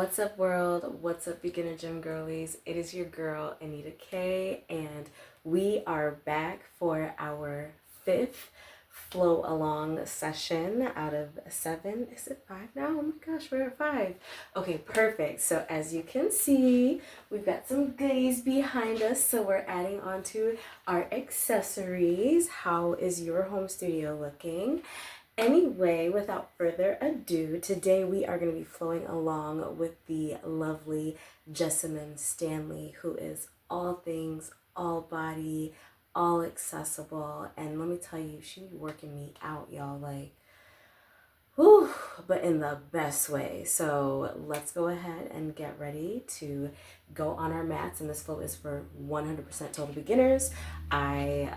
What's up, world? What's up, Beginner Gym Girlies? It is your girl, Anita K, and we are back for our fifth flow along session out of 7. Is it 5 now? Oh my gosh, we're at 5. Okay, perfect. So as you can see, we've got some goodies behind us. So we're adding on to our accessories. How is your home studio looking? Anyway, without further ado, today we are going to be flowing along with the lovely Jessamyn Stanley, who is all things, all body, all accessible. And let me tell you, she be working me out, y'all, like, whew, but in the best way. So let's go ahead and get ready to go on our mats. And this flow is for 100% total beginners. I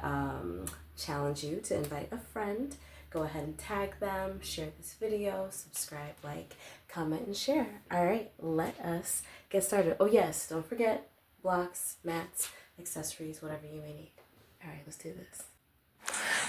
challenge you to invite a friend. Go ahead and tag them, share this video, subscribe, like, comment, and share. All right, let us get started. Oh yes, don't forget blocks, mats, accessories, whatever you may need. All right, let's do this.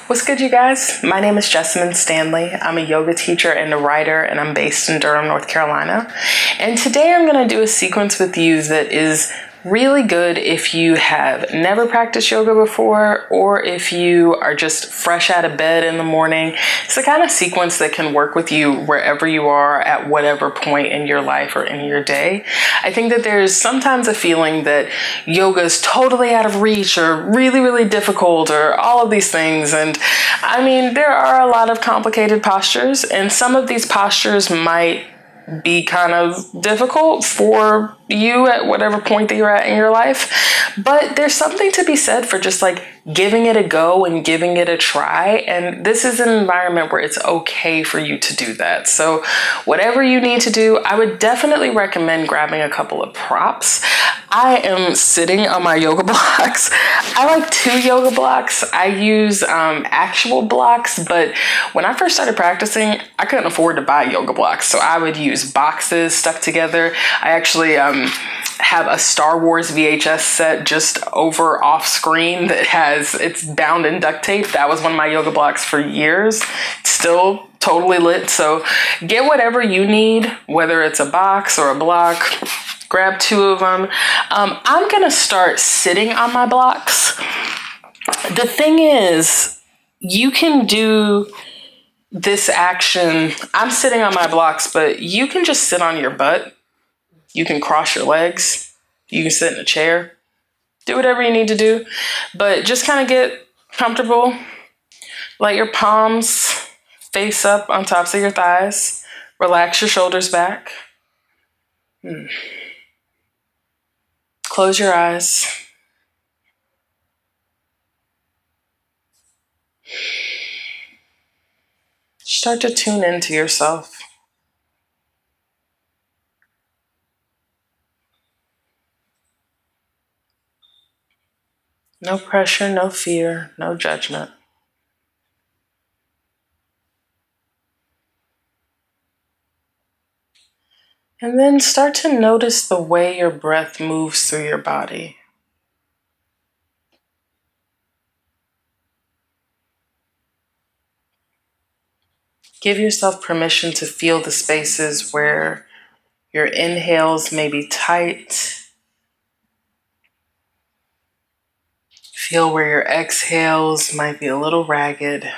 What's good, you guys? My name is Jessamyn Stanley. I'm a yoga teacher and a writer, and I'm based in Durham, North Carolina. And today I'm going to do a sequence with you that is really good if you have never practiced yoga before, or if you are just fresh out of bed in the morning. It's the kind of sequence that can work with you wherever you are at whatever point in your life or in your day. I think that there's sometimes a feeling that yoga is totally out of reach or really, really difficult or all of these things. And I mean, there are a lot of complicated postures, and some of these postures might be kind of difficult for you at whatever point that you're at in your life. But there's something to be said for just like giving it a go and giving it a try. And this is an environment where it's okay for you to do that. So whatever you need to do, I would definitely recommend grabbing a couple of props. I am sitting on my yoga blocks. I like 2 yoga blocks. I use actual blocks, but when I first started practicing, I couldn't afford to buy yoga blocks. So I would use boxes stuck together. I actually have a Star Wars VHS set just over off screen that it's bound in duct tape. That was one of my yoga blocks for years. Still totally lit. So get whatever you need, whether it's a box or a block. Grab 2 of them. I'm gonna start sitting on my blocks. The thing is, you can do this action. I'm sitting on my blocks, but you can just sit on your butt. You can cross your legs. You can sit in a chair. Do whatever you need to do, but just kind of get comfortable. Let your palms face up on tops of your thighs. Relax your shoulders back. Close your eyes. Start to tune into yourself. No pressure, no fear, no judgment. And then start to notice the way your breath moves through your body. Give yourself permission to feel the spaces where your inhales may be tight. Feel where your exhales might be a little ragged.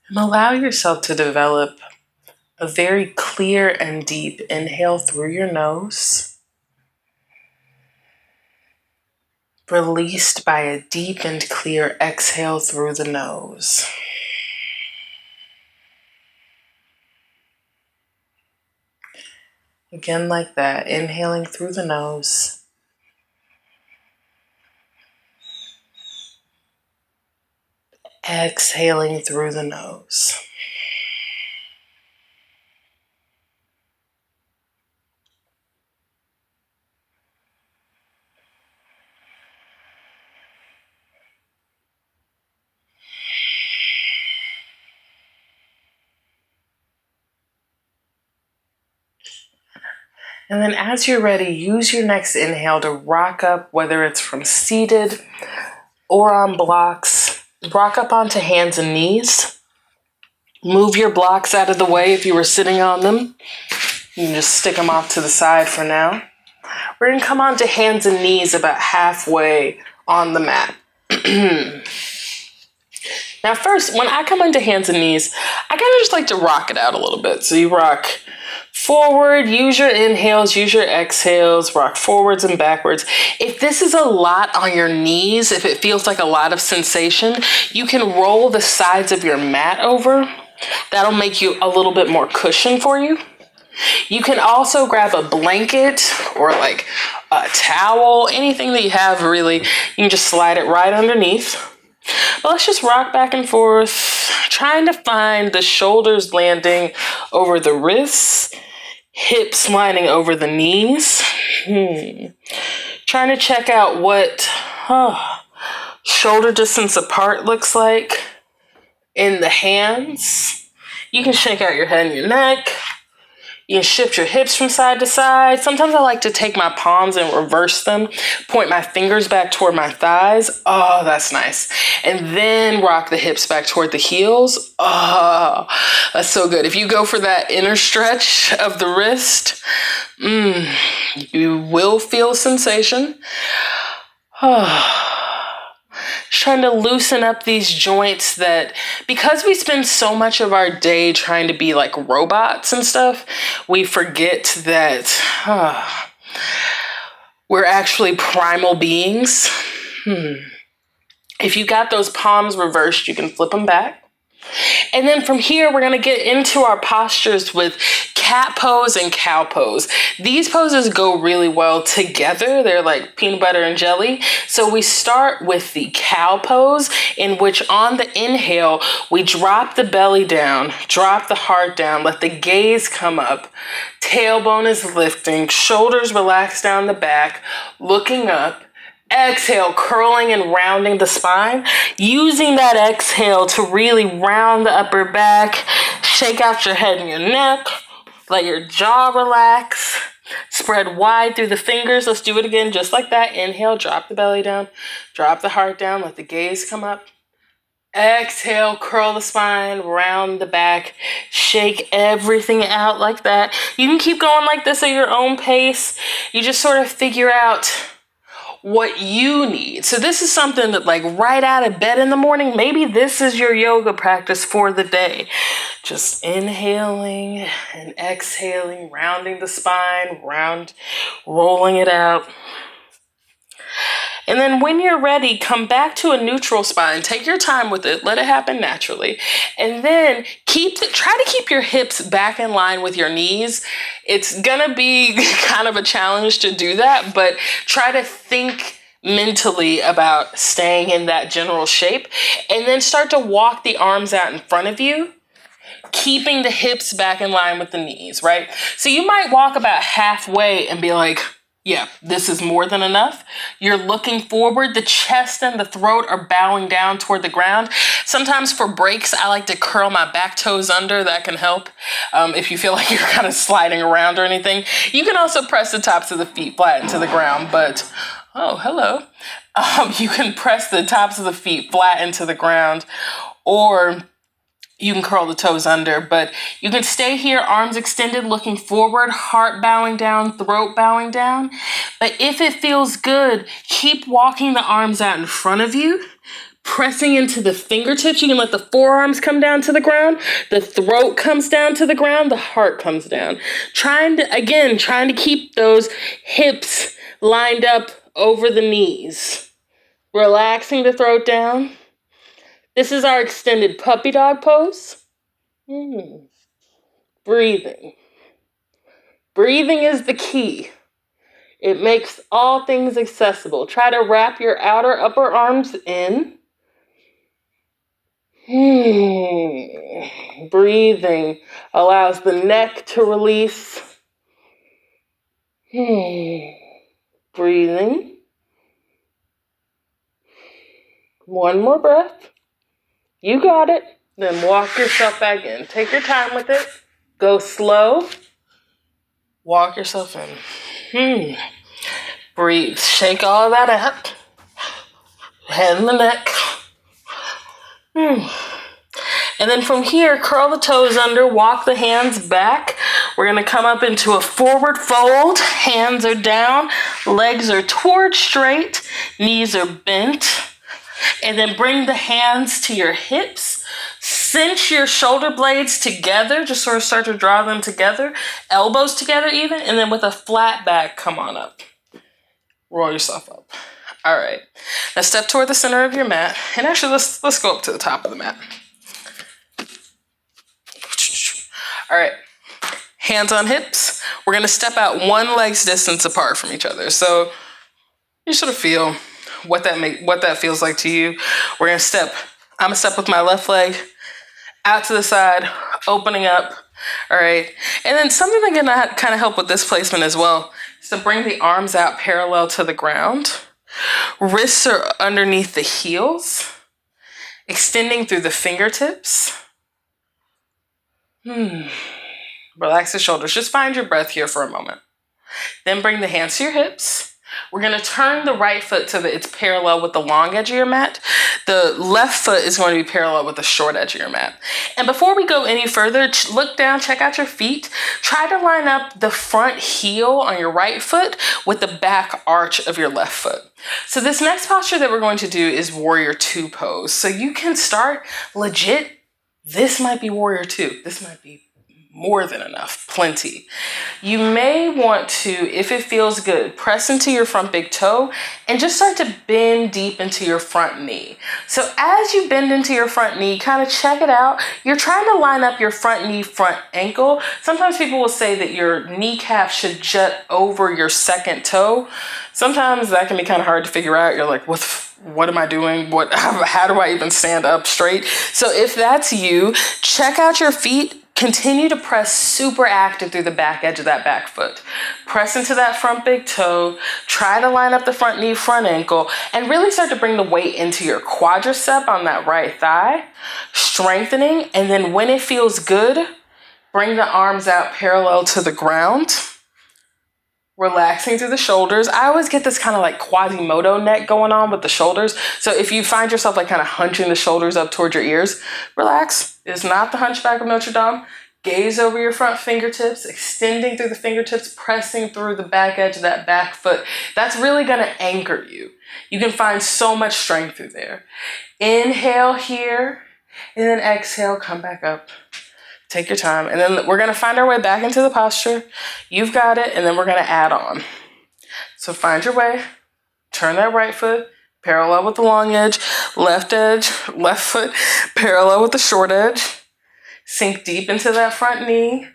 And allow yourself to develop a very clear and deep inhale through your nose, released by a deep and clear exhale through the nose. Again, like that, inhaling through the nose, exhaling through the nose. And then as you're ready, use your next inhale to rock up, whether it's from seated or on blocks. Rock up onto hands and knees. Move your blocks out of the way if you were sitting on them. You can just stick them off to the side for now. We're going to come onto hands and knees about halfway on the mat. Now first, when I come into hands and knees, I kind of just like to rock it out a little bit. So you rock forward, use your inhales, use your exhales, rock forwards and backwards. If this is a lot on your knees, if it feels like a lot of sensation, you can roll the sides of your mat over. That'll make you a little bit more cushion for you. You can also grab a blanket or like a towel, anything that you have really. You can just slide it right underneath. But let's just rock back and forth, trying to find the shoulders landing over the wrists, hips lining over the knees. Trying to check out what shoulder distance apart looks like in the hands. You can shake out your head and your neck. You can shift your hips from side to side. Sometimes I like to take my palms and reverse them, point my fingers back toward my thighs. Oh, that's nice. And then rock the hips back toward the heels. Oh, that's so good. If you go for that inner stretch of the wrist, you will feel sensation. Trying to loosen up these joints that, because we spend so much of our day trying to be like robots and stuff, we forget that we're actually primal beings. If you got those palms reversed, you can flip them back. And then from here, we're going to get into our postures with cat pose and cow pose. These poses go really well together. They're like peanut butter and jelly. So we start with the cow pose, in which on the inhale, we drop the belly down, drop the heart down, let the gaze come up. Tailbone is lifting, shoulders relax down the back, looking up. Exhale, curling and rounding the spine. Using that exhale to really round the upper back. Shake out your head and your neck. Let your jaw relax. Spread wide through the fingers. Let's do it again just like that. Inhale, drop the belly down. Drop the heart down. Let the gaze come up. Exhale, curl the spine, round the back. Shake everything out like that. You can keep going like this at your own pace. You just sort of figure out what you need. So this is something that, like, right out of bed in the morning, maybe this is your yoga practice for the day. Just inhaling and exhaling, rounding the spine, rolling it out. And then when you're ready, come back to a neutral spine. Take your time with it. Let it happen naturally. And then try to keep your hips back in line with your knees. It's gonna be kind of a challenge to do that, but try to think mentally about staying in that general shape. And then start to walk the arms out in front of you, keeping the hips back in line with the knees, right? So you might walk about halfway and be like, yeah, this is more than enough. You're looking forward. The chest and the throat are bowing down toward the ground. Sometimes for breaks, I like to curl my back toes under. That can help if you feel like you're kind of sliding around or anything. You can also press the tops of the feet flat into the ground, but, oh, hello. You can press the tops of the feet flat into the ground, or you can curl the toes under, but you can stay here, arms extended, looking forward, heart bowing down, throat bowing down. But if it feels good, keep walking the arms out in front of you, pressing into the fingertips. You can let the forearms come down to the ground, the throat comes down to the ground, the heart comes down. Trying to keep those hips lined up over the knees. Relaxing the throat down. This is our extended puppy dog pose. Breathing. Breathing is the key. It makes all things accessible. Try to wrap your outer upper arms in. Breathing allows the neck to release. Breathing. One more breath. You got it. Then walk yourself back in. Take your time with it. Go slow. Walk yourself in. Breathe. Shake all of that out. Head and the neck. And then from here, curl the toes under, walk the hands back. We're gonna come up into a forward fold. Hands are down, legs are towards straight, knees are bent. And then bring the hands to your hips. Cinch your shoulder blades together, just sort of start to draw them together. Elbows together even, and then with a flat back, come on up. Roll yourself up. All right, now step toward the center of your mat. And actually, let's go up to the top of the mat. All right, hands on hips. We're gonna step out one leg's distance apart from each other. So you sort of feel what that feels like to you. I'm gonna step with my left leg out to the side, opening up. All right, and then something that can kind of help with this placement as well is to bring the arms out parallel to the ground. Wrists are underneath the heels, extending through the fingertips. Relax the shoulders. Just find your breath here for a moment. Then bring the hands to your hips. We're going to turn the right foot so that it's parallel with the long edge of your mat. The left foot is going to be parallel with the short edge of your mat. And before we go any further, look down, check out your feet. Try to line up the front heel on your right foot with the back arch of your left foot. So this next posture that we're going to do is Warrior Two pose. So you can start legit. This might be Warrior Two. This might be more than enough, plenty. You may want to, if it feels good, press into your front big toe and just start to bend deep into your front knee. So as you bend into your front knee, kind of check it out. You're trying to line up your front knee, front ankle. Sometimes people will say that your kneecap should jut over your second toe. Sometimes that can be kind of hard to figure out. You're like, what am I doing? How do I even stand up straight? So if that's you, check out your feet. Continue to press super active through the back edge of that back foot. Press into that front big toe. Try to line up the front knee, front ankle, and really start to bring the weight into your quadricep on that right thigh, strengthening. And then when it feels good, bring the arms out parallel to the ground. Relaxing through the shoulders. I always get this kind of like Quasimodo neck going on with the shoulders. So if you find yourself like kind of hunching the shoulders up towards your ears, relax. It's not the Hunchback of Notre Dame. Gaze over your front fingertips, extending through the fingertips, pressing through the back edge of that back foot. That's really going to anchor you. You can find so much strength through there. Inhale here, and then exhale, come back up. Take your time. And then we're going to find our way back into the posture. You've got it. And then we're going to add on. So find your way. Turn that right foot parallel with the long edge. Left foot parallel with the short edge. Sink deep into that front knee.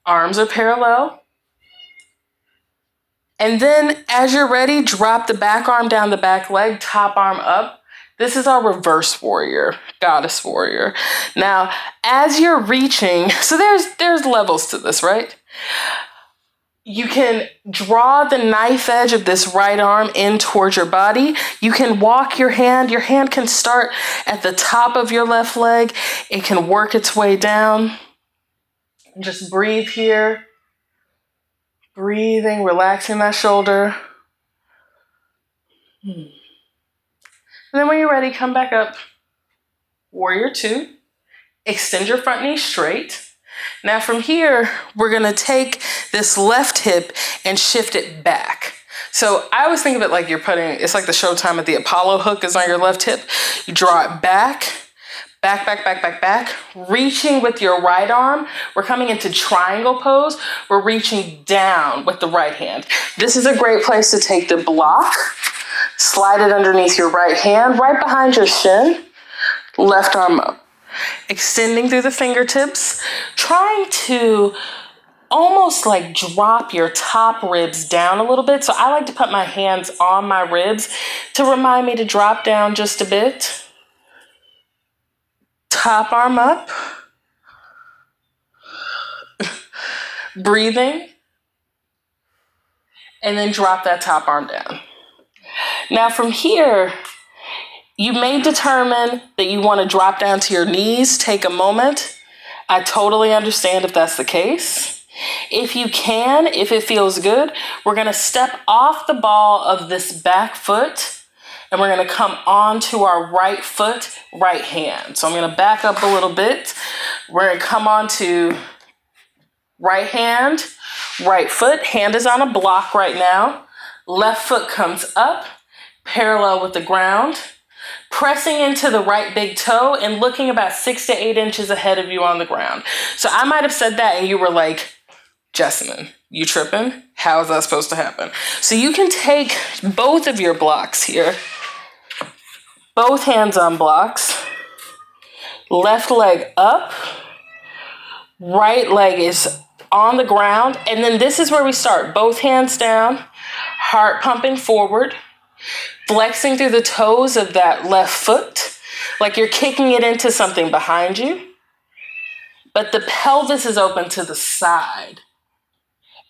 Arms are parallel. And then as you're ready, drop the back arm down the back leg, top arm up. This is our reverse warrior, goddess warrior. Now, as you're reaching, so there's levels to this, right? You can draw the knife edge of this right arm in towards your body. You can walk your hand. Your hand can start at the top of your left leg. It can work its way down. Just breathe here. Breathing, relaxing that shoulder. And then when you're ready, come back up. Warrior Two. Extend your front knee straight. Now from here, we're going to take this left hip and shift it back. So I always think of it like it's like the Showtime at the Apollo hook is on your left hip. You draw it back, back. Reaching with your right arm. We're coming into triangle pose. We're reaching down with the right hand. This is a great place to take the block. Slide it underneath your right hand, right behind your shin. Left arm up. Extending through the fingertips. Trying to almost like drop your top ribs down a little bit. So I like to put my hands on my ribs to remind me to drop down just a bit. Top arm up. Breathing. And then drop that top arm down. Now from here, you may determine that you want to drop down to your knees. Take a moment. I totally understand if that's the case. If you can, if it feels good, we're gonna step off the ball of this back foot and we're gonna come onto our right foot, right hand. So I'm gonna back up a little bit. We're gonna come onto right hand, right foot. Hand is on a block right now. Left foot comes up, parallel with the ground. Pressing into the right big toe and looking about 6 to 8 inches ahead of you on the ground. So I might have said that and you were like, Jessamyn, you tripping? How is that supposed to happen? So you can take both of your blocks here, both hands on blocks, left leg up, right leg is on the ground, and then this is where we start. Both hands down, heart pumping forward, flexing through the toes of that left foot, like you're kicking it into something behind you, but the pelvis is open to the side.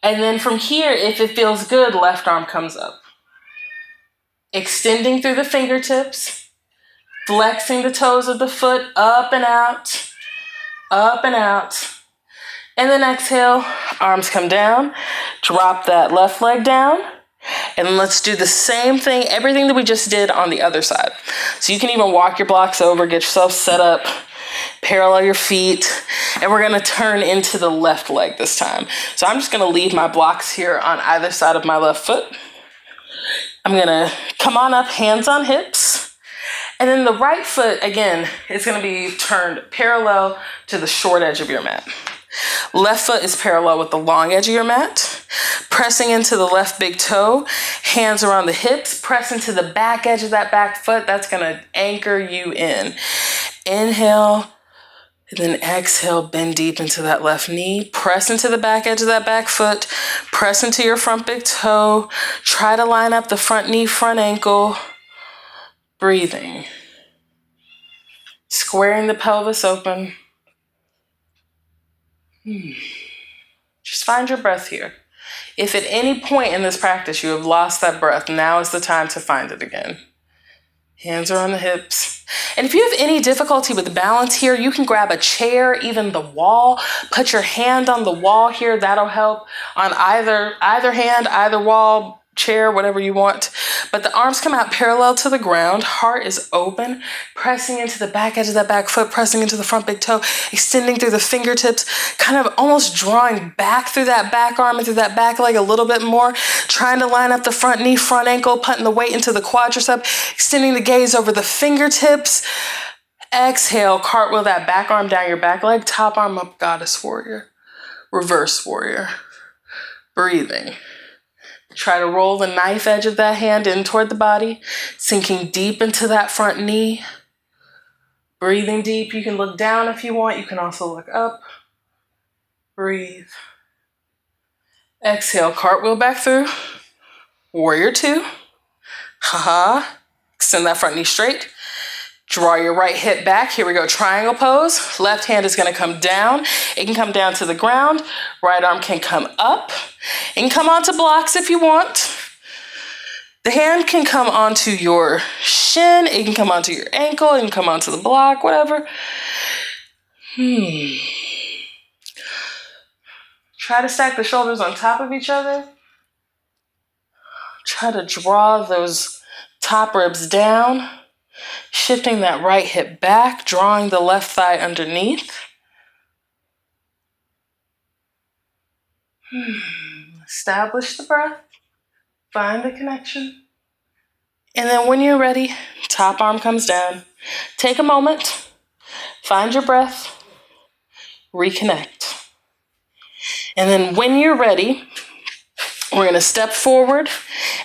And then from here, if it feels good, left arm comes up. Extending through the fingertips, flexing the toes of the foot up and out, up and out. And then exhale, arms come down, drop that left leg down. And let's do the same thing, everything that we just did on the other side. So you can even walk your blocks over, get yourself set up, parallel your feet, and we're gonna turn into the left leg this time. So I'm just gonna leave my blocks here on either side of my left foot. I'm gonna come on up, hands on hips. And then the right foot, again, is gonna be turned parallel to the short edge of your mat. Left foot is parallel with the long edge of your mat. Pressing into the left big toe, hands around the hips, press into the back edge of that back foot. That's gonna anchor you in. Inhale, and then exhale, bend deep into that left knee. Press into the back edge of that back foot. Press into your front big toe. Try to line up the front knee, front ankle. Breathing. Squaring the pelvis open. Just find your breath here. If at any point in this practice you have lost that breath, now is the time to find it again. Hands are on the hips. And if you have any difficulty with balance here, you can grab a chair, even the wall. Put your hand on the wall here. That'll help on either hand, either wall, chair, whatever you want. But the arms come out parallel to the ground. Heart is open, pressing into the back edge of that back foot, pressing into the front big toe, extending through the fingertips, kind of almost drawing back through that back arm and through that back leg a little bit more, trying to line up the front knee, front ankle, putting the weight into the quadricep, extending the gaze over the fingertips. Exhale, cartwheel that back arm down your back leg, top arm up, goddess warrior, reverse warrior. Breathing. Try to roll the knife edge of that hand in toward the body, sinking deep into that front knee. Breathing deep. You can look down if you want. You can also look up. Breathe. Exhale, cartwheel back through. Warrior two. Ha-ha. Extend that front knee straight. Draw your right hip back. Here we go, triangle pose. Left hand is gonna come down. It can come down to the ground. Right arm can come up. It can come onto blocks if you want. The hand can come onto your shin. It can come onto your ankle. It can come onto the block, whatever. Try to stack the shoulders on top of each other. Try to draw those top ribs down. Shifting that right hip back, drawing the left thigh underneath. Establish the breath. Find the connection. And then when you're ready, top arm comes down. Take a moment. Find your breath. Reconnect. And then when you're ready, we're going to step forward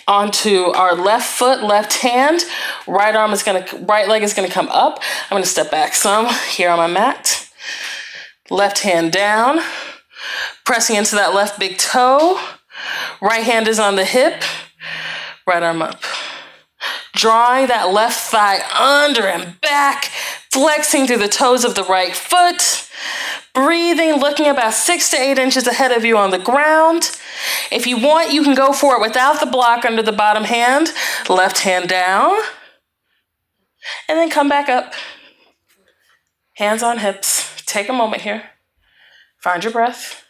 onto our left foot, left hand. Right leg is going to come up. I'm going to step back some here on my mat. Left hand down, pressing into that left big toe. Right hand is on the hip. Right arm up. Drawing that left thigh under and back, flexing through the toes of the right foot. Breathing, looking about 6 to 8 inches ahead of you on the ground. If you want, you can go for it without the block under the bottom hand. Left hand down. And then come back up. Hands on hips. Take a moment here. Find your breath.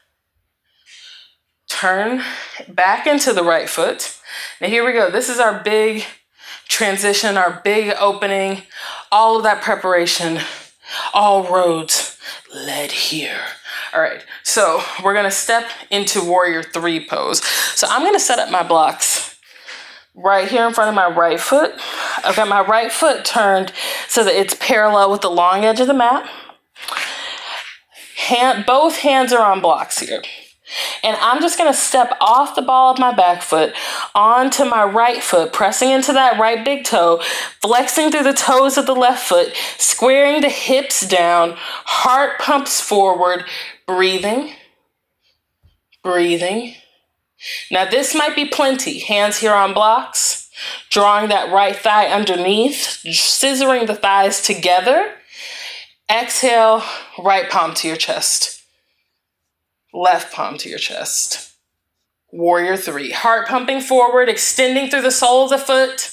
turn back into the right foot. Now here we go. This is our big transition, our big opening, all of that preparation, all roads led here. All right, so we're gonna step into warrior three pose. So I'm gonna set up my blocks right here in front of my right foot. I've got my right foot turned so that it's parallel with the long edge of the mat. Both hands are on blocks here. And I'm just gonna step off the ball of my back foot onto my right foot, pressing into that right big toe, flexing through the toes of the left foot, squaring the hips down, heart pumps forward, breathing, breathing. Now this might be plenty. Hands here on blocks, drawing that right thigh underneath, scissoring the thighs together. Exhale, right palm to your chest. Left palm to your chest. Warrior three. Heart pumping forward, extending through the sole of the foot.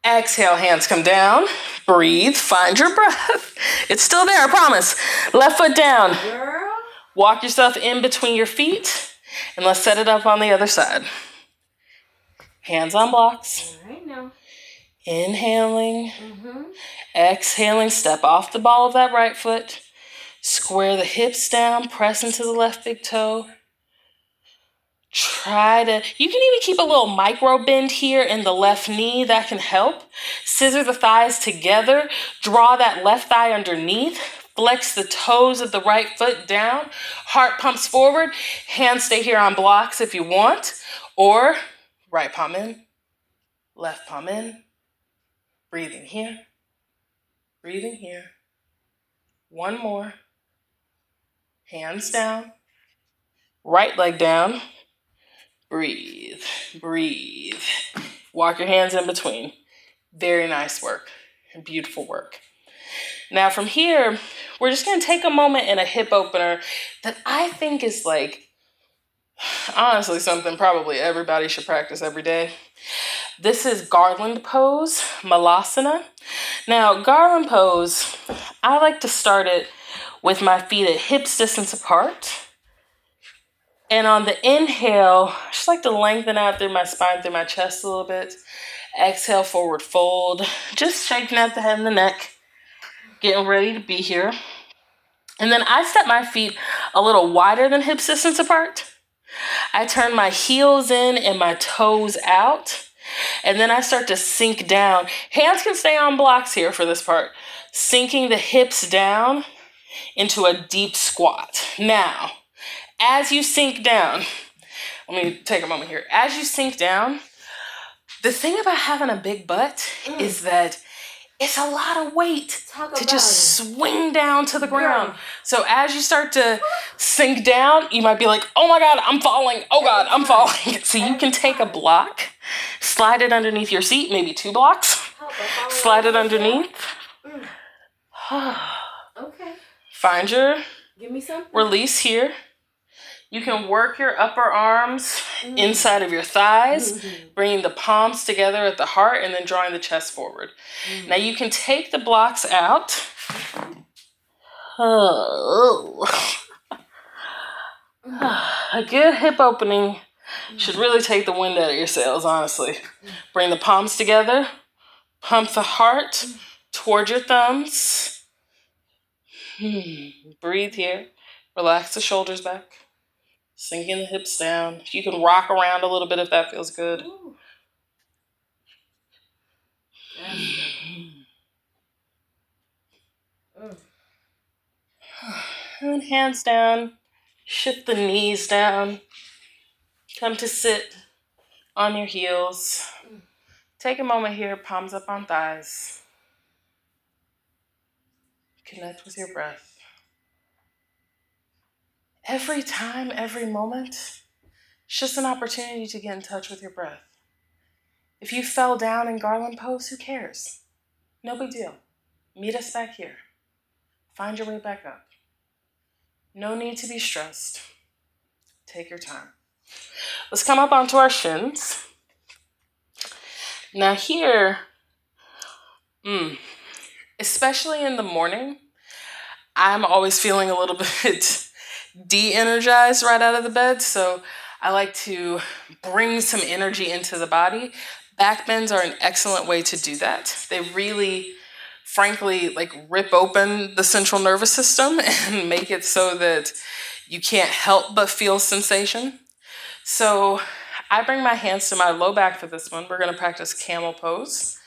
Exhale, hands come down. Breathe, find your breath. It's still there, I promise. Left foot down. Girl. Walk yourself in between your feet, and let's set it up on the other side. Hands on blocks. All right now. Inhaling. Exhaling, step off the ball of that right foot. Square the hips down, press into the left big toe. You can even keep a little micro bend here in the left knee. That can help. Scissor the thighs together. Draw that left thigh underneath. Flex the toes of the right foot down. Heart pumps forward. Hands stay here on blocks if you want. Or right palm in, left palm in. Breathing here. Breathing here. One more. Hands down. Right leg down. Breathe. Breathe. Walk your hands in between. Very nice work. Beautiful work. Now from here, we're just going to take a moment in a hip opener that I think is honestly something probably everybody should practice every day. This is garland pose, malasana. Now, garland pose, I like to start it with my feet at hips distance apart. And on the inhale, I just like to lengthen out through my spine, through my chest a little bit. Exhale, forward fold. Just shaking out the head and the neck. Getting ready to be here. And then I step my feet a little wider than hips distance apart. I turn my heels in and my toes out. And then I start to sink down. Hands can stay on blocks here for this part. Sinking the hips down into a deep squat. Now, as you sink down, let me take a moment here. As you sink down, the thing about having a big butt is that it's a lot of weight to just swing down to the ground. So as you start to sink down, you might be like, oh my God, I'm falling. Oh God, I'm falling. So you can take a block, slide it underneath your seat, maybe 2 blocks, slide it underneath. Okay. Find your Give me something. release here. You can work your upper arms inside of your thighs, bringing the palms together at the heart and then drawing the chest forward. Now you can take the blocks out. A good hip opening should really take the wind out of your sails, honestly. Bring the palms together, pump the heart toward your thumbs. Breathe here. Relax the shoulders back. Sinking the hips down. You can rock around a little bit if that feels good. And hands down. Shift the knees down. Come to sit on your heels. Take a moment here, palms up on thighs. Connect with your breath. Every time, every moment, it's just an opportunity to get in touch with your breath. If you fell down in garland pose, who cares? No big deal. Meet us back here. Find your way back up. No need to be stressed. Take your time. Let's come up onto our shins. Now here, especially in the morning, I'm always feeling a little bit de-energized right out of the bed. So I like to bring some energy into the body. Back bends are an excellent way to do that. They really, frankly, like rip open the central nervous system and make it so that you can't help but feel sensation. So I bring my hands to my low back for this one. We're going to practice camel pose.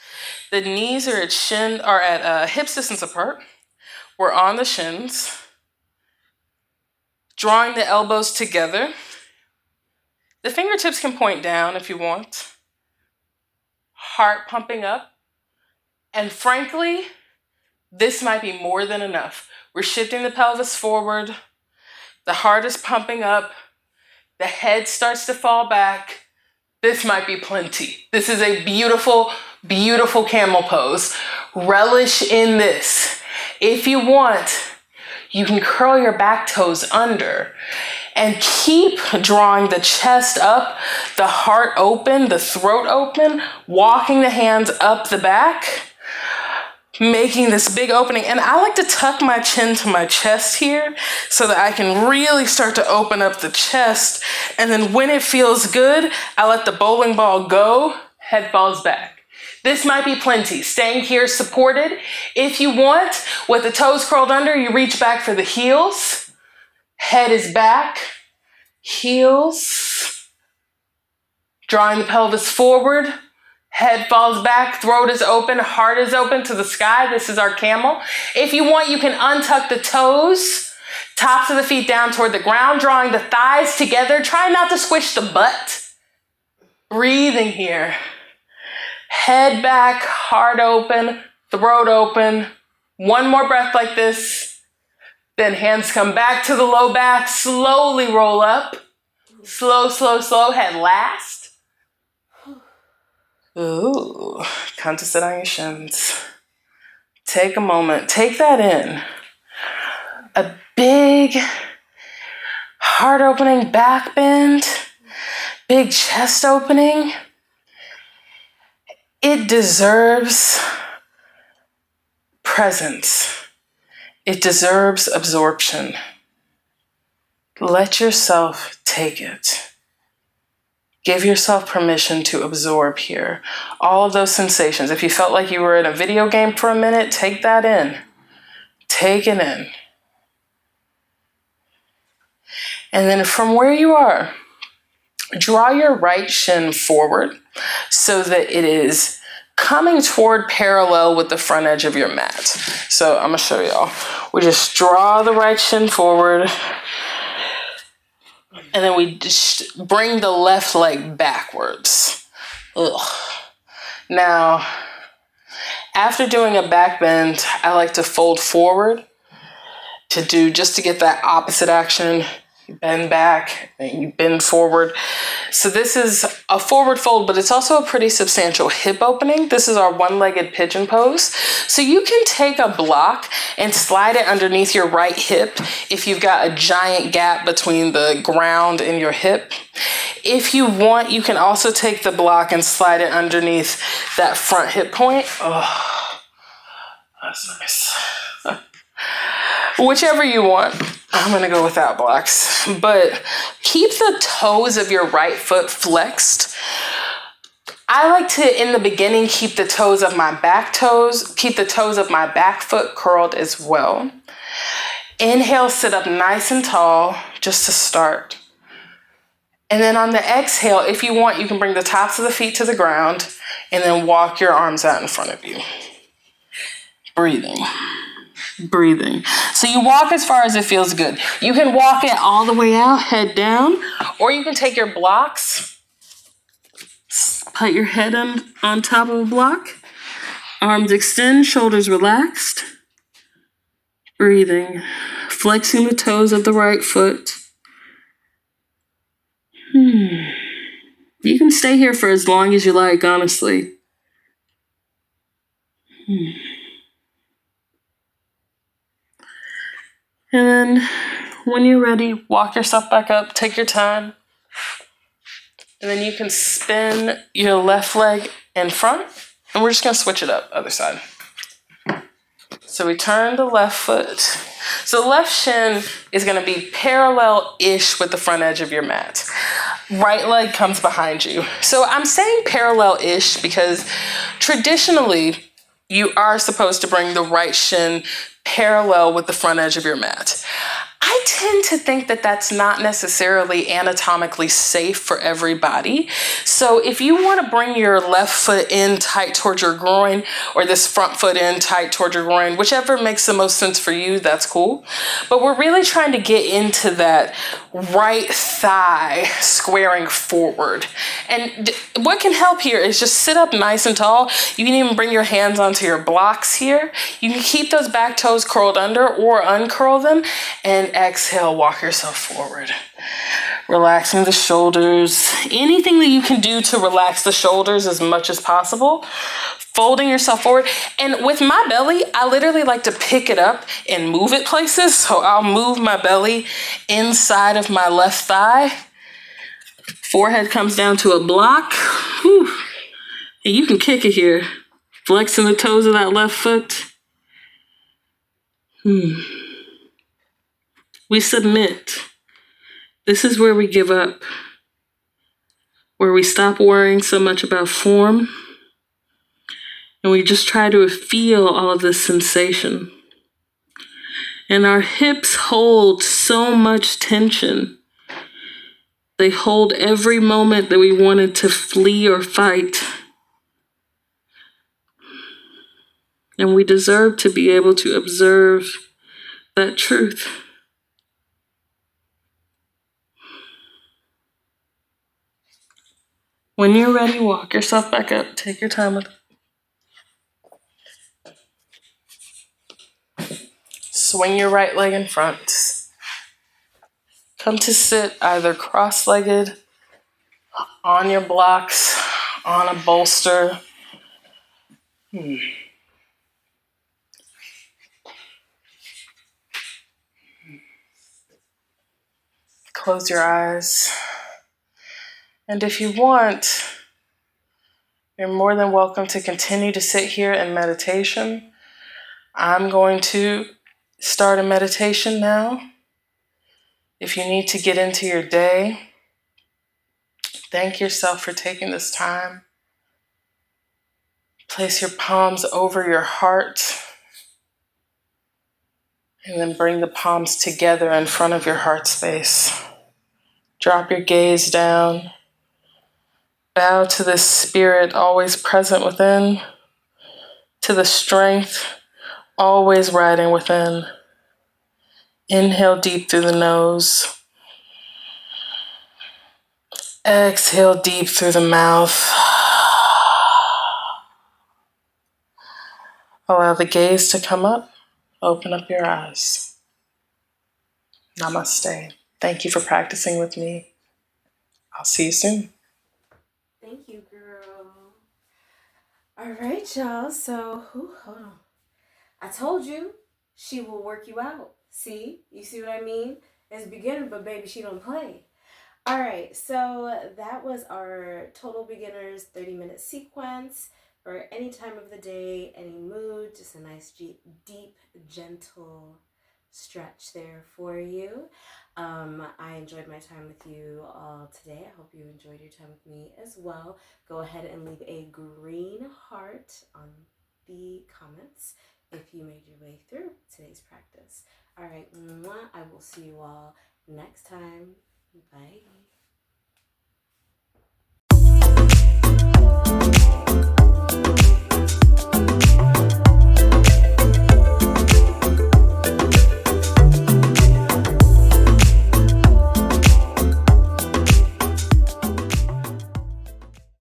The knees are at hips distance apart. We're on the shins, drawing the elbows together. The fingertips can point down if you want. Heart pumping up. And frankly, this might be more than enough. We're shifting the pelvis forward. The heart is pumping up. The head starts to fall back. This might be plenty. This is a beautiful, beautiful camel pose. Relish in this. If you want, you can curl your back toes under and keep drawing the chest up, the heart open, the throat open, walking the hands up the back, making this big opening. And I like to tuck my chin to my chest here so that I can really start to open up the chest. And then when it feels good, I let the bowling ball go, head falls back. This might be plenty. Staying here supported. If you want, with the toes curled under, you reach back for the heels. Head is back, heels. Drawing the pelvis forward. Head falls back, throat is open, heart is open to the sky. This is our camel. If you want, you can untuck the toes, tops of the feet down toward the ground, drawing the thighs together. Try not to squish the butt. Breathing here. Head back, heart open, throat open. One more breath like this. Then hands come back to the low back. Slowly roll up. Slow, slow, slow. Head last. Ooh, come to sit on your shins. Take a moment, take that in. A big heart opening back bend, big chest opening. It deserves presence. It deserves absorption. Let yourself take it. Give yourself permission to absorb here. All of those sensations. If you felt like you were in a video game for a minute, take that in. Take it in. And then from where you are, draw your right shin forward so that it is coming toward parallel with the front edge of your mat. So I'm gonna show y'all. We just draw the right shin forward. And then we just bring the left leg backwards. Ugh. Now, after doing a back bend, I like to fold forward to get that opposite action. You bend back, and you bend forward. So this is a forward fold, but it's also a pretty substantial hip opening. This is our one-legged pigeon pose. So you can take a block and slide it underneath your right hip if you've got a giant gap between the ground and your hip. If you want, you can also take the block and slide it underneath that front hip point. Oh, that's nice. Whichever you want. I'm gonna go without blocks, but keep the toes of your right foot flexed. I like to, in the beginning, keep the toes of my back foot curled as well. Inhale, sit up nice and tall, just to start. And then on the exhale, if you want, you can bring the tops of the feet to the ground and then walk your arms out in front of you. Breathing. So you walk as far as it feels good. You can walk it all the way out, head down, or you can take your blocks, put your head on top of a block, arms extend, shoulders relaxed. Breathing, flexing the toes of the right foot. You can stay here for as long as you like, honestly. And then when you're ready, walk yourself back up, take your time. And then you can spin your left leg in front. And we're just gonna switch it up, other side. So we turn the left foot. So the left shin is going to be parallel-ish with the front edge of your mat. Right leg comes behind you. So I'm saying parallel-ish because traditionally you are supposed to bring the right shin parallel with the front edge of your mat. I tend to think that that's not necessarily anatomically safe for everybody. So if you want to bring your left foot in tight towards your groin, or this front foot in tight towards your groin, whichever makes the most sense for you, that's cool. But we're really trying to get into that right thigh squaring forward. And what can help here is just sit up nice and tall. You can even bring your hands onto your blocks here. You can keep those back toes curled under or uncurl them, and exhale, walk yourself forward. Relaxing the shoulders. Anything that you can do to relax the shoulders as much as possible. Folding yourself forward. And with my belly, I literally like to pick it up and move it places. So I'll move my belly inside of my left thigh. Forehead comes down to a block. Whew. And you can kick it here. Flexing the toes of that left foot. We submit. This is where we give up. Where we stop worrying so much about form. And we just try to feel all of this sensation. And our hips hold so much tension. They hold every moment that we wanted to flee or fight. And we deserve to be able to observe that truth. When you're ready, walk yourself back up. Take your time with it. Swing your right leg in front. Come to sit either cross-legged, on your blocks, on a bolster. Close your eyes. And if you want, you're more than welcome to continue to sit here in meditation. I'm going to start a meditation now. If you need to get into your day, thank yourself for taking this time. Place your palms over your heart and then bring the palms together in front of your heart space. Drop your gaze down. Bow to the spirit always present within, to the strength always riding within. Inhale deep through the nose. Exhale deep through the mouth. Allow the gaze to come up. Open up your eyes. Namaste. Thank you for practicing with me. I'll see you soon. Thank you, girl. All right, y'all. So, hold on. I told you she will work you out. See? You see what I mean? It's beginner, but baby, she don't play. All right, so that was our total beginners 30-minute sequence for any time of the day, any mood, just a nice deep, gentle stretch there for you. I enjoyed my time with you all today. I hope you enjoyed your time with me as well. Go ahead and leave a green heart on the comments if you made your way through today's practice. All right, I will see you all next time. Bye.